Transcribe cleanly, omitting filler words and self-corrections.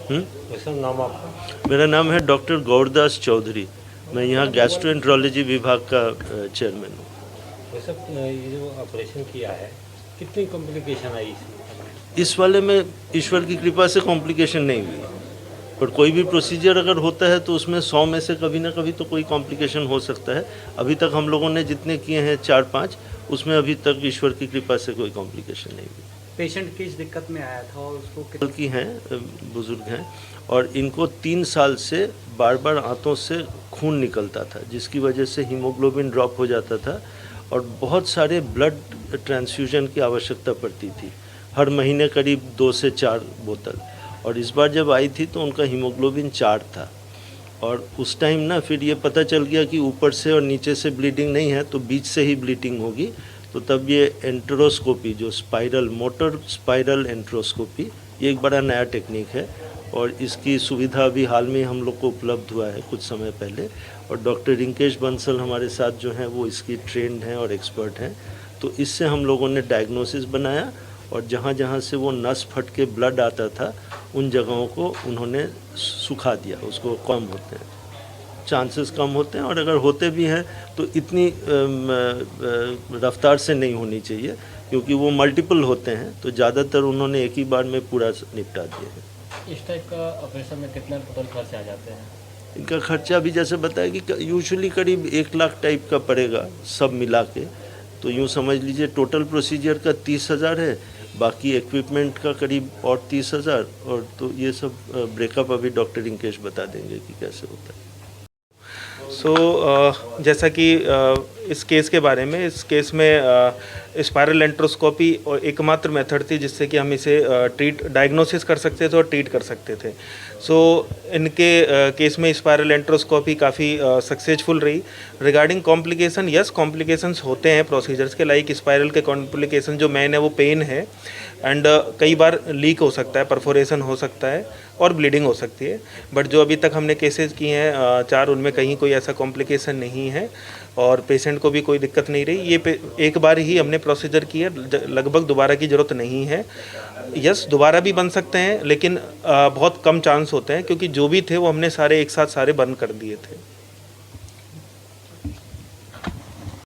वैसा नाम आपका? मेरा नाम है डॉक्टर गौरदास चौधरी। मैं यहाँ गैस्ट्रोएंट्रोलॉजी विभाग का चेयरमैन हूँ। वैसा ये जो ऑपरेशन किया है, कितनी कॉम्प्लिकेशन आई इसमें? इस वाले में ईश्वर की कृपा से कॉम्प्लिकेशन नहीं हुई, पर कोई भी प्रोसीजर अगर होता है तो उसमें 100 में से कभी ना कभी तो कोई कॉम्प्लिकेशन हो सकता है। अभी तक हम लोगों ने जितने किए हैं 4-5, उसमें अभी तक ईश्वर की कृपा से कोई कॉम्प्लिकेशन नहीं हुई। पेशेंट किस दिक्कत में आया था और उसको की हैं, बुज़ुर्ग हैं, और इनको 3 साल से बार बार आंतों से खून निकलता था, जिसकी वजह से हीमोग्लोबिन ड्रॉप हो जाता था और बहुत सारे ब्लड ट्रांसफ्यूजन की आवश्यकता पड़ती थी, हर महीने करीब 2 से 4 बोतल। और इस बार जब आई थी तो उनका हीमोग्लोबिन 4 था, और उस टाइम ना फिर ये पता चल गया कि ऊपर से और नीचे से ब्लीडिंग नहीं है तो बीच से ही ब्लीडिंग होगी। तो तब ये एंट्रोस्कोपी, जो स्पाइरल मोटर स्पाइरल एंट्रोस्कोपी, ये एक बड़ा नया टेक्निक है और इसकी सुविधा अभी हाल में हम लोग को उपलब्ध हुआ है कुछ समय पहले। और डॉक्टर रिंकेश बंसल हमारे साथ जो हैं वो इसकी ट्रेंड हैं और एक्सपर्ट हैं। तो इससे हम लोगों ने डायग्नोसिस बनाया और जहाँ जहाँ से वो नस फट के ब्लड आता था उन जगहों को उन्होंने सुखा दिया, उसको कम होते हैं, चांसेस कम होते हैं, और अगर होते भी हैं तो इतनी रफ्तार से नहीं होनी चाहिए, क्योंकि वो मल्टीपल होते हैं। तो ज़्यादातर उन्होंने एक ही बार में पूरा निपटा दिया है। इस टाइप का ऑपरेशन में कितना टोटल खर्च आ जाते हैं? इनका खर्चा भी जैसे बताया कि यूजुअली करीब 1 लाख टाइप का पड़ेगा सब मिला के। तो यूँ समझ लीजिए टोटल प्रोसीजर का 30,000 है, बाकी इक्विपमेंट का करीब और 30,000, और तो ये सब ब्रेकअप अभी डॉक्टर रिंकेश बता देंगे कि कैसे होता है। जैसा कि इस केस के बारे में, इस केस में स्पाइरल एंट्रोस्कोपी और एकमात्र मेथड थी जिससे कि हम इसे डायग्नोसिस कर सकते थे और ट्रीट कर सकते थे। इनके केस में स्पाइरल एंट्रोस्कोपी काफ़ी सक्सेसफुल रही। रिगार्डिंग कॉम्प्लिकेशन, यस कॉम्प्लिकेशंस होते हैं प्रोसीजर्स के, लाइक स्पाइरल के कॉम्प्लिकेशन जो मेन है वो पेन है, एंड कई बार लीक हो सकता है, परफोरेशन हो सकता है और ब्लीडिंग हो सकती है। बट जो अभी तक हमने केसेस किए हैं 4, उनमें कहीं कोई ऐसा कॉम्प्लिकेशन नहीं है और पेशेंट को भी कोई दिक्कत नहीं रही। ये एक बार ही हमने प्रोसीजर की है, लगभग दोबारा की ज़रूरत नहीं है। यस दोबारा भी बन सकते हैं, लेकिन बहुत कम चांस होते हैं, क्योंकि जो भी थे वो हमने सारे एक साथ सारे बंद कर दिए थे।